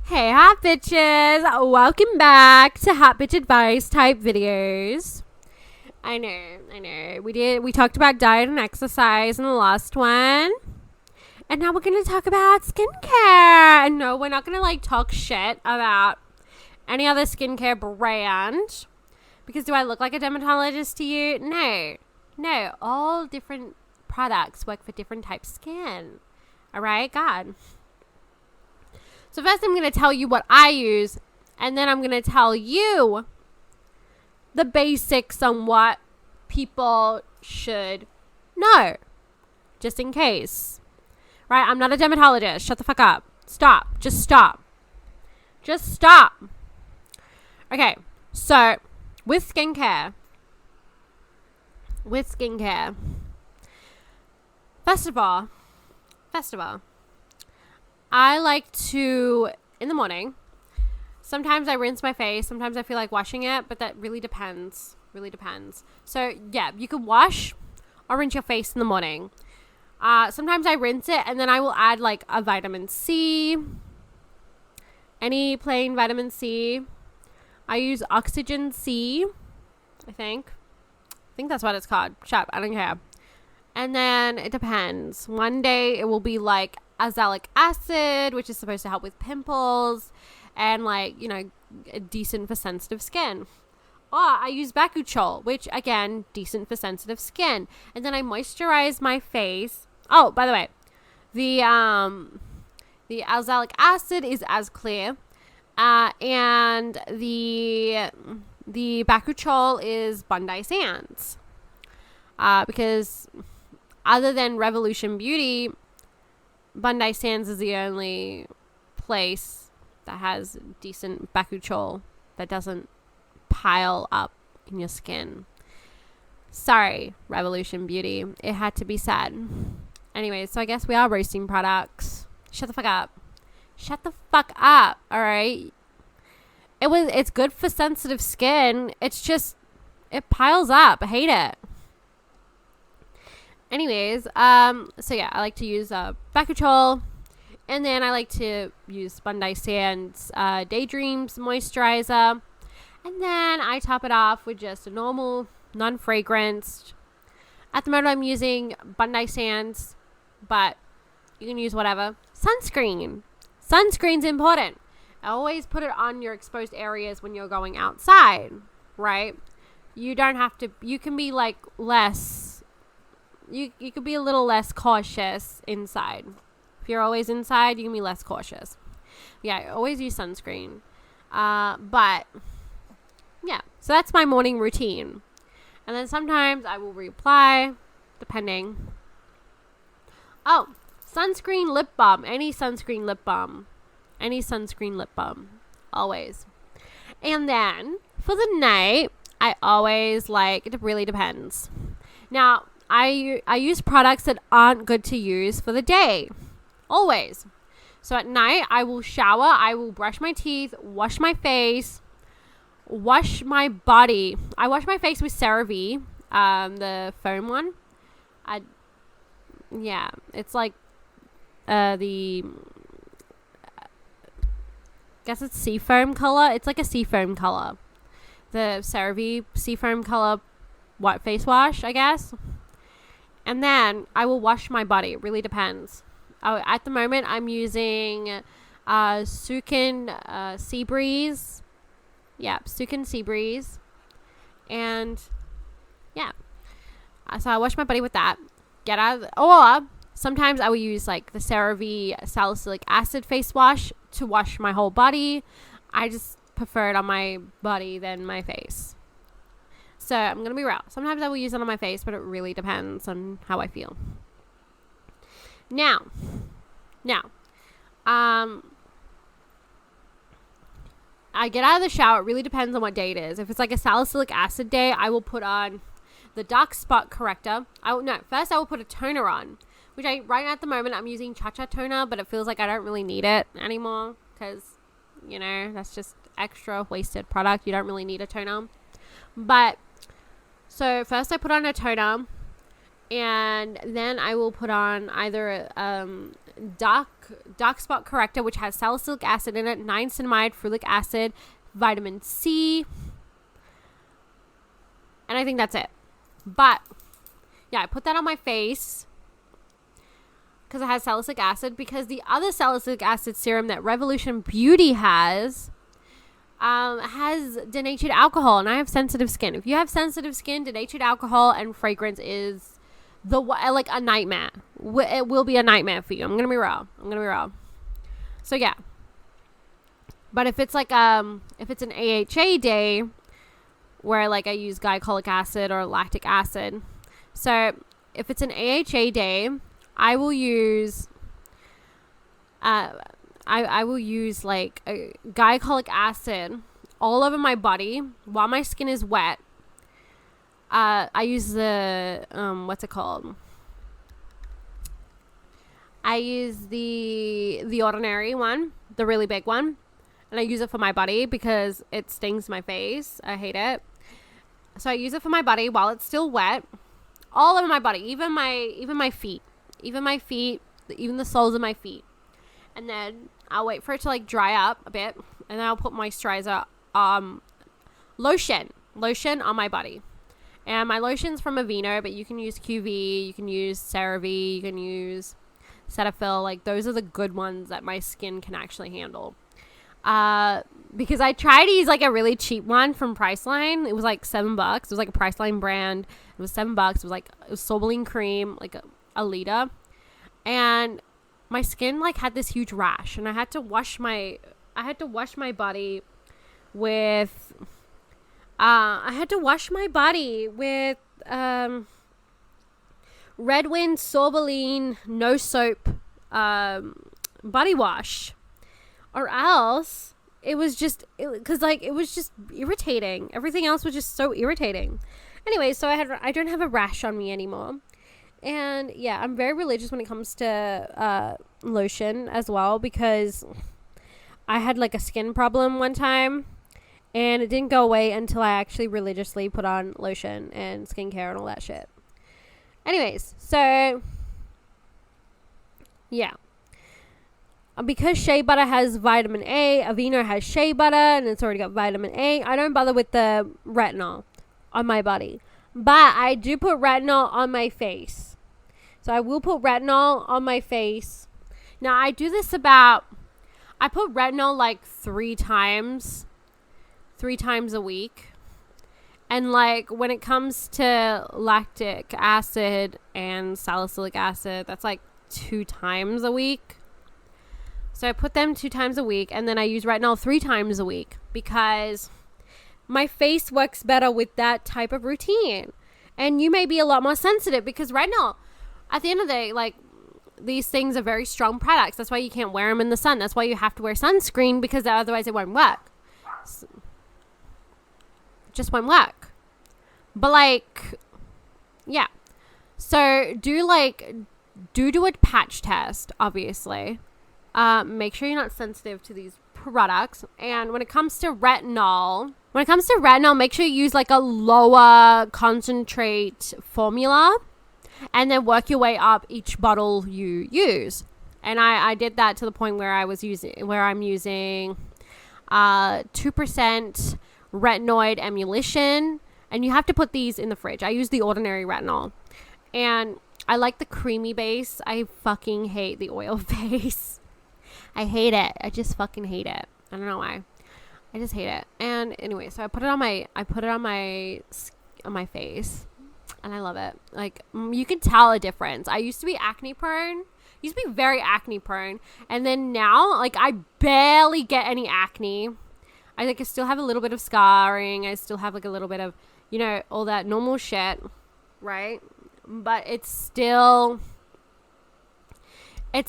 Hey hot bitches, welcome back to hot bitch advice type videos. I know. We talked about diet and exercise in the last one. And now we're going to talk about skincare. And no, we're not going to talk shit about any other skincare brand. Because do I look like a dermatologist to you? No, all different products work for different types of skin. Alright, God. So first I'm going to tell you what I use, and then I'm going to tell you the basics on what people should know, just in case. Right? I'm not a dermatologist. Shut the fuck up. Stop. Just stop. Okay, so with skincare, first of all, I like to, in the morning, sometimes I rinse my face, sometimes I feel like washing it, but that really depends. So, yeah, you can wash or rinse your face in the morning. Sometimes I rinse it, and then I will add, a vitamin C, any plain vitamin C. I use Oxygen C, I think that's what it's called. Shut up, I don't care. And then it depends. One day it will be Salicylic Acid, which is supposed to help with pimples and decent for sensitive skin. Or I use Bakuchiol, which again, decent for sensitive skin. And then I moisturize my face. Oh, by the way, the Salicylic Acid is as clear, and the Bakuchiol is Bondi Sands. Because other than Revolution Beauty, Bondi Sands is the only place that has decent Bakuchiol that doesn't pile up in your skin. Sorry, Revolution Beauty. It had to be said. Anyways, so I guess we are roasting products. Shut the fuck up. Alright? It's good for sensitive skin. It's just, it piles up. I hate it. Anyways, so yeah, I like to use Bakuchiol, and then I like to use Bondi Sands Daydreams moisturizer, and then I top it off with just a normal non-fragranced. At the moment I'm using Bondi Sands, but you can use whatever. Sunscreen's important. Always put it on your exposed areas when you're going outside, right? You don't have to, you can be less. You could be a little less cautious inside. If you're always inside, you can be less cautious. Yeah, I always use sunscreen. But, yeah. So that's my morning routine. And then sometimes I will reapply, depending. Oh, sunscreen lip balm. Any sunscreen lip balm. Always. And then, for the night, I always it really depends. Now, I use products that aren't good to use for the day. Always. So at night, I will shower. I will brush my teeth, wash my face, wash my body. I wash my face with CeraVe, the foam one. It's guess it's seafoam color. It's like a seafoam color. The CeraVe seafoam color white face wash, I guess. And then I will wash my body. It really depends. At the moment, I'm using Sunscreen Sea Breeze. Yeah, Sunscreen Sea Breeze. And, yeah. So I wash my body with that. Or sometimes I will use the CeraVe Salicylic Acid face wash to wash my whole body. I just prefer it on my body than my face. So I'm going to be real. Sometimes I will use it on my face, but it really depends on how I feel. Now, I get out of the shower. It really depends on what day it is. If it's a salicylic acid day, I will put on the dark spot corrector. First I will put a toner on, which right at the moment I'm using Cha-Cha toner, but it feels like I don't really need it anymore because, that's just extra wasted product. You don't really need a toner. But so first I put on a toner, and then I will put on either dark dark spot corrector, which has salicylic acid in it, niacinamide, ferulic acid, vitamin C, and I think that's it. But yeah, I put that on my face because it has salicylic acid, because the other salicylic acid serum that Revolution Beauty has denatured alcohol, and I have sensitive skin. If you have sensitive skin, denatured alcohol and fragrance is like a nightmare. It will be a nightmare for you. I'm gonna be real. So yeah. But if it's like if it's an AHA day where like I use glycolic acid or lactic acid, so if it's an AHA day, I will use I will use like a glycolic acid all over my body while my skin is wet. I use the what's it called? I use the ordinary one, the really big one, and I use it for my body because it stings my face. I hate it. So I use it for my body while it's still wet, all over my body, even my feet, even the soles of my feet. And then I'll wait for it to like dry up a bit, and then I'll put moisturizer, lotion on my body. And my lotion's from Aveeno, but you can use QV, you can use CeraVe, you can use Cetaphil. Like, those are the good ones that my skin can actually handle. Because I tried to use like a really cheap one from Priceline. It was like $7. It was like a Priceline brand. It was $7. It was Sorbolene cream, like a liter. And my skin like had this huge rash, and I had to wash my body with Red Wind Sorbolene no soap body wash, or else it was just irritating. Everything else was just so irritating. Anyway, so I don't have a rash on me anymore. And yeah, I'm very religious when it comes to lotion as well, because I had like a skin problem one time, and it didn't go away until I actually religiously put on lotion and skincare and all that shit. Anyways, so yeah. Because shea butter has vitamin A, Aveeno has shea butter, and it's already got vitamin A, I don't bother with the retinol on my body. But I do put retinol on my face. So I will put retinol on my face. Now, I do this I put retinol like three times a week. And like when it comes to lactic acid and salicylic acid, that's like 2 times a week. So I put them 2 times a week, and then I use retinol 3 times a week because my face works better with that type of routine. And you may be a lot more sensitive because retinol, at the end of the day, like, these things are very strong products. That's why you can't wear them in the sun. That's why you have to wear sunscreen, because otherwise it won't work. It just won't work. But like, yeah. So do a patch test, obviously. Make sure you're not sensitive to these products. And when it comes to retinol, make sure you use like a lower concentrate formula, and then work your way up each bottle you use. And I did that to the point where I'm using 2% retinoid emulsion, and you have to put these in the fridge. I use the ordinary retinol, and I like the creamy base. I fucking hate the oil base. I hate it. I just fucking hate it. I don't know why. I just hate it. And anyway, so I put it on my face, and I love it. Like, you can tell a difference. I used to be acne prone. Used to be very acne prone, and then now, like, I barely get any acne. I still have a little bit of scarring. I still have like a little bit of, you know, all that normal shit, right? But it's still way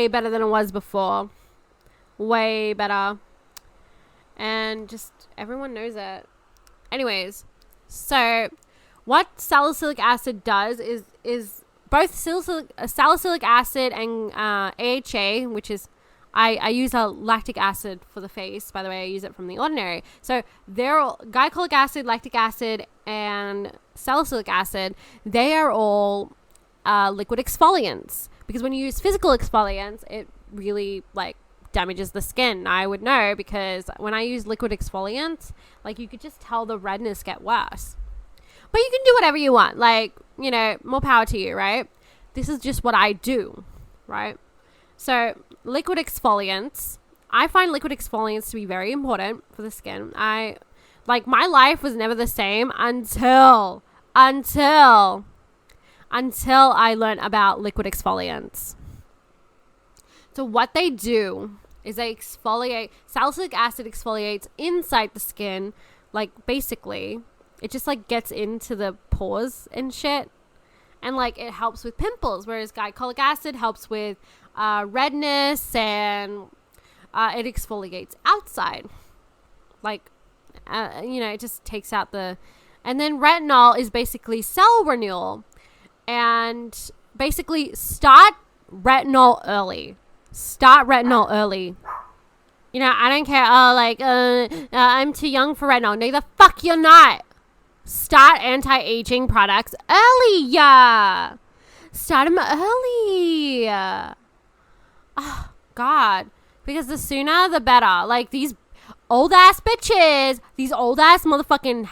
better than it was before. Way better. And just everyone knows it. Anyways, so what salicylic acid does is both salicylic acid and AHA, which is, I use a lactic acid for the face. By the way, I use it from The Ordinary. So they're all, glycolic acid, lactic acid, and salicylic acid, they are all liquid exfoliants, because when you use physical exfoliants, it really like damages the skin. I would know, because when I use liquid exfoliants, like you could just tell the redness get worse. But you can do whatever you want, like, you know, more power to you, right? This is just what I do, right? So liquid exfoliants, I find liquid exfoliants to be very important for the skin. My life was never the same until I learned about liquid exfoliants. So what they do is they exfoliate. Salicylic acid exfoliates inside the skin. Like, basically, it just like gets into the pores and shit. And like it helps with pimples, whereas glycolic acid helps with redness, and it exfoliates outside. Like, you know, it just takes out the... And then retinol is basically cell renewal. And basically start retinol early. You know, I don't care. Oh, like, I'm too young for retinol. No, the fuck you're not. Start anti-aging products early. Yeah. Start them early. Oh, God. Because the sooner, the better. Like, these old-ass bitches, these old-ass motherfucking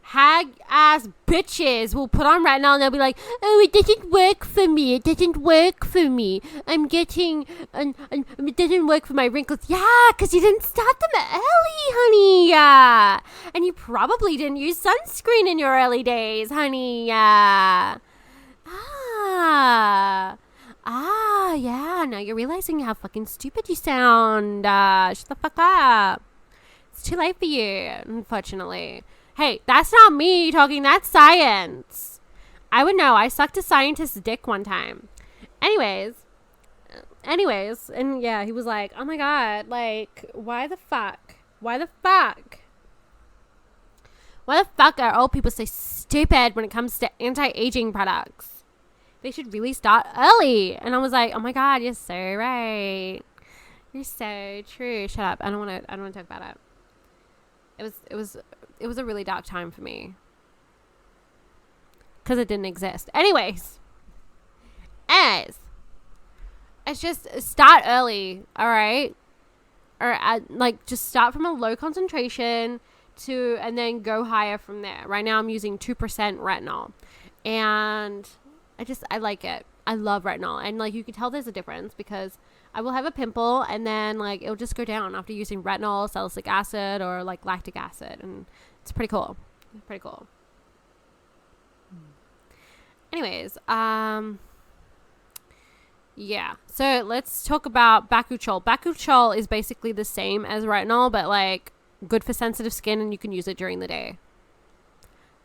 hag-ass bitches will put on retinol and they'll be like, oh, it doesn't work for me. It doesn't work for me. I'm getting... it doesn't work for my wrinkles. Yeah, because you didn't start them early, honey. Yeah. And you probably didn't use sunscreen in your early days, honey. Yeah. Yeah. Now you're realizing how fucking stupid you sound. Shut the fuck up. It's too late for you, unfortunately. Hey, that's not me talking. That's science. I would know. I sucked a scientist's dick one time. Anyways. And yeah, he was like, oh my God, like, why the fuck are old people so stupid when it comes to anti-aging products? They should really start early. And I was like, oh my God, you're so right. You're so true. Shut up. I don't want to talk about it. It was a really dark time for me. Because it didn't exist. Anyways. It's just start early, all right? Or just start from a low concentration and then go higher from there. Right now I'm using 2% retinol. And I like it. I love retinol. And like you can tell there's a difference because I will have a pimple and then like it'll just go down after using retinol, salicylic acid, or like lactic acid. And it's pretty cool. Anyways, yeah. So let's talk about Bakuchiol. Bakuchiol is basically the same as retinol, but like good for sensitive skin, and you can use it during the day.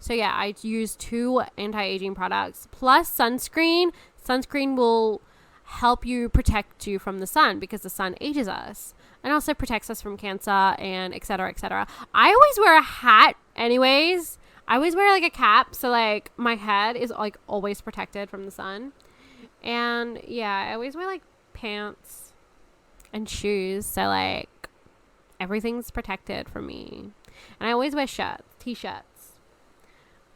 So yeah, I use 2 anti-aging products plus sunscreen. Sunscreen will help you protect you from the sun because the sun ages us and also protects us from cancer and et cetera, et cetera. I always wear a hat anyways. I always wear like a cap, so like my head is like always protected from the sun. And yeah, I always wear like pants and shoes, so like everything's protected from me. And I always wear t-shirts.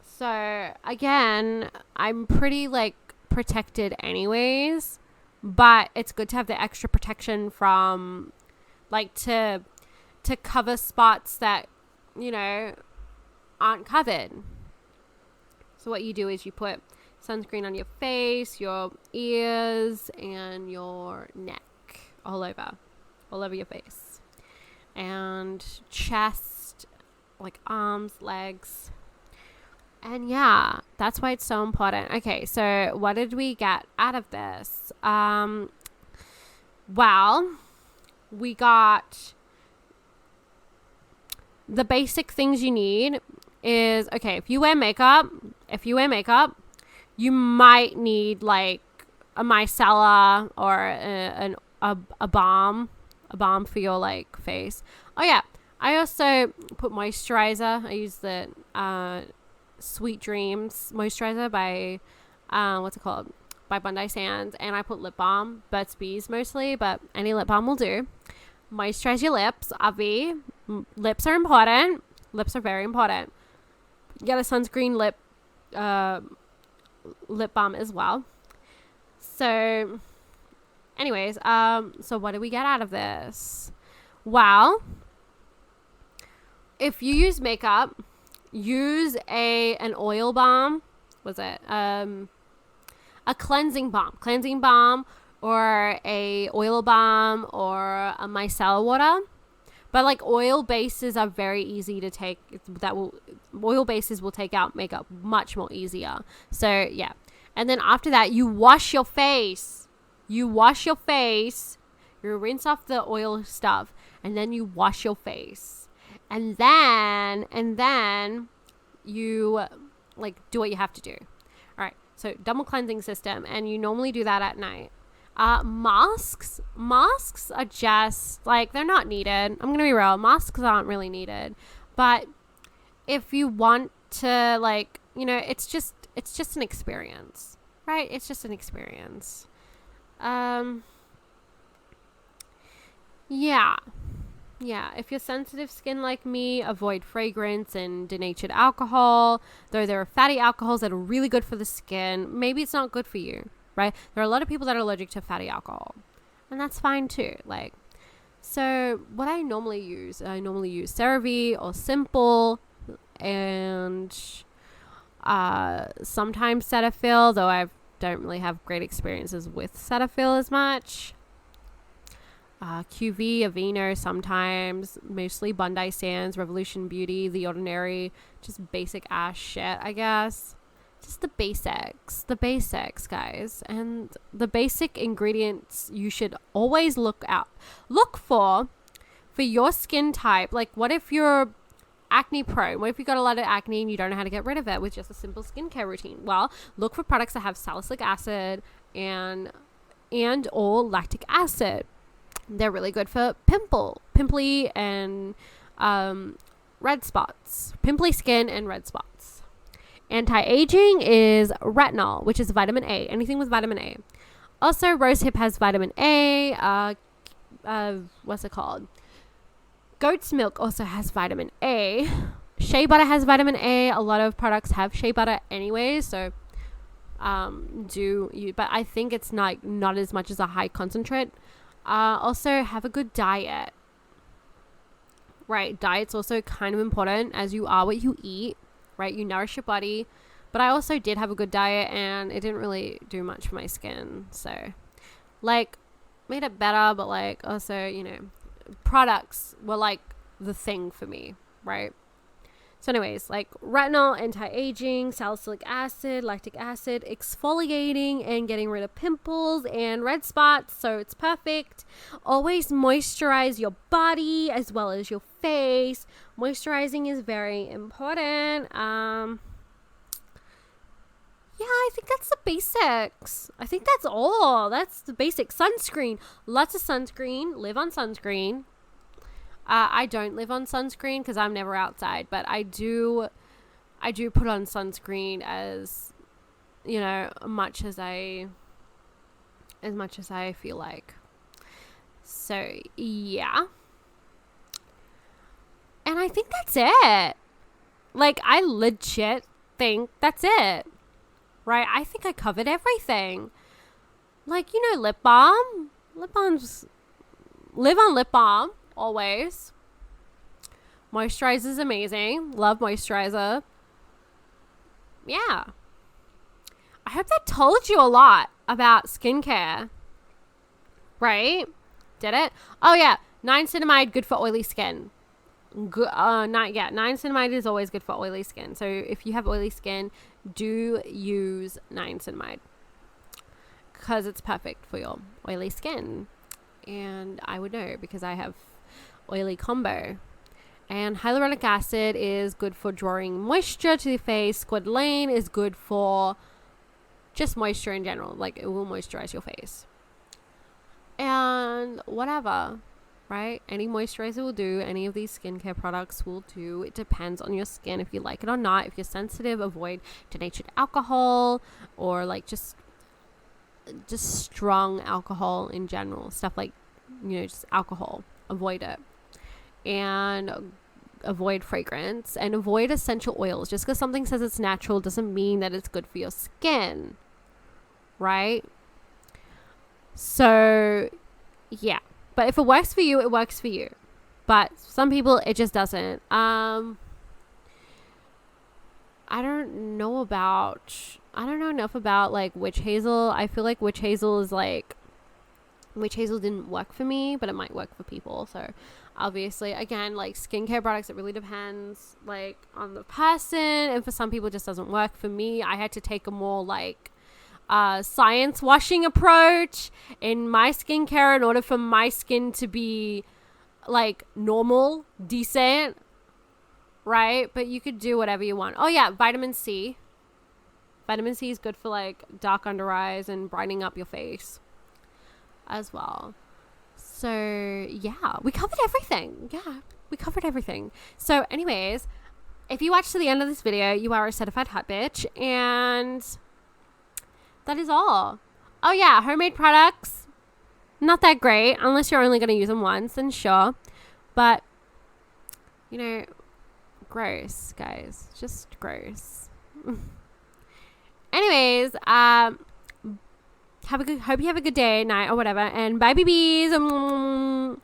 So again, I'm pretty like protected anyways, but it's good to have the extra protection from like to cover spots that, you know, aren't covered. So what you do is you put sunscreen on your face, your ears, and your neck, all over your face, and chest, like arms, legs. And yeah, that's why it's so important. Okay, so what did we get out of this? Well, we got the basic things you need is, okay, if you wear makeup, you might need like a micellar or a balm for your like face. Oh yeah, I also put moisturizer. I use the Sweet Dreams moisturizer by what's it called, by Bondi Sands, and I put lip balm, Burt's Bees mostly, but any lip balm will do. Moisturize your lips, Avi. Lips are important. Lips are very important. Get a sunscreen lip balm as well. So anyways, so what do we get out of this? Well, if you use makeup, use an oil balm. Was it a cleansing balm, or a oil balm, or a micellar water. But like oil bases are very easy to take. Oil bases will take out makeup much more easier. So yeah, and then after that, you wash your face. You rinse off the oil stuff, and then you wash your face, and then you like do what you have to do. All right, so double cleansing system, and you normally do that at night. Masks are just like, they're not needed. I'm gonna be real, masks aren't really needed, but if you want to, like, you know, it's just an experience, right? It's just an experience. Yeah, if you're sensitive skin like me, avoid fragrance and denatured alcohol. Though there are fatty alcohols that are really good for the skin, maybe it's not good for you, right? There are a lot of people that are allergic to fatty alcohol, and that's fine too. Like, so what I normally use CeraVe or Simple, and sometimes Cetaphil, though I don't really have great experiences with Cetaphil as much. QV, Aveeno sometimes, mostly Bondi Sands, Revolution Beauty, The Ordinary, just basic ass shit, I guess. Just the basics, guys. And the basic ingredients you should always look for your skin type. Like, what if you're acne prone? What if you got a lot of acne and you don't know how to get rid of it with just a simple skincare routine? Well, look for products that have salicylic acid and or lactic acid. They're really good for pimply and red spots, pimply skin and red spots. Anti-aging is retinol, which is vitamin A, anything with vitamin A. Also, rosehip has vitamin A. What's it called? Goat's milk also has vitamin A. Shea butter has vitamin A. A lot of products have shea butter anyway, so but I think it's not as much as a high concentrate. Also, have a good diet. Right, diet's also kind of important, as you are what you eat, right? You nourish your body. But I also did have a good diet, and it didn't really do much for my skin. So, like, made it better, but, like, also, you know, products were, like, the thing for me, right? So anyways, like retinol, anti-aging, salicylic acid, lactic acid, exfoliating and getting rid of pimples and red spots. So it's perfect. Always moisturize your body as well as your face. Moisturizing is very important. Yeah, I think that's the basics. I think that's all. That's the basic. Sunscreen. Lots of sunscreen. Live on sunscreen. I don't live on sunscreen because I'm never outside, but I do put on sunscreen as, you know, as much as I feel like. So yeah. And I think that's it. Like, I legit think that's it. Right? I think I covered everything. Like, you know, lip balm. Lip balms. Live on lip balm. Always. Moisturizer is amazing. Love moisturizer. Yeah. I hope that told you a lot about skincare. Right? Did it? Oh, yeah. Niacinamide, good for oily skin. Niacinamide is always good for oily skin. So if you have oily skin, do use niacinamide. Because it's perfect for your oily skin. And I would know because I have oily combo. And hyaluronic acid is good for drawing moisture to the face. Squalane is good for just moisture in general. Like, it will moisturize your face. And whatever, right? Any moisturizer will do. Any of these skincare products will do. It depends on your skin if you like it or not. If you're sensitive, avoid denatured alcohol or like just strong alcohol in general. Stuff like, you know, just alcohol. Avoid it. And avoid fragrance and avoid essential oils. Just because something says it's natural doesn't mean that it's good for your skin, right? So yeah, but if it works for you, it works for you. But some people, it just doesn't. I don't know enough about like witch hazel. I feel like witch hazel didn't work for me, but it might work for people. So obviously, again, like skincare products, it really depends like on the person, and for some people it just doesn't work. For me, I had to take a more like science washing approach in my skincare in order for my skin to be like normal, decent, right? But you could do whatever you want. Oh yeah, vitamin C. Vitamin C is good for like dark under eyes and brightening up your face as well. So yeah, we covered everything. So anyways, if you watch to the end of this video, you are a certified hot bitch, and that is all. Oh yeah, homemade products, not that great unless you're only going to use them once, then sure. But, you know, gross, guys. Just gross. Anyways, hope you have a good day, night, or whatever. And bye, babies. Mwah.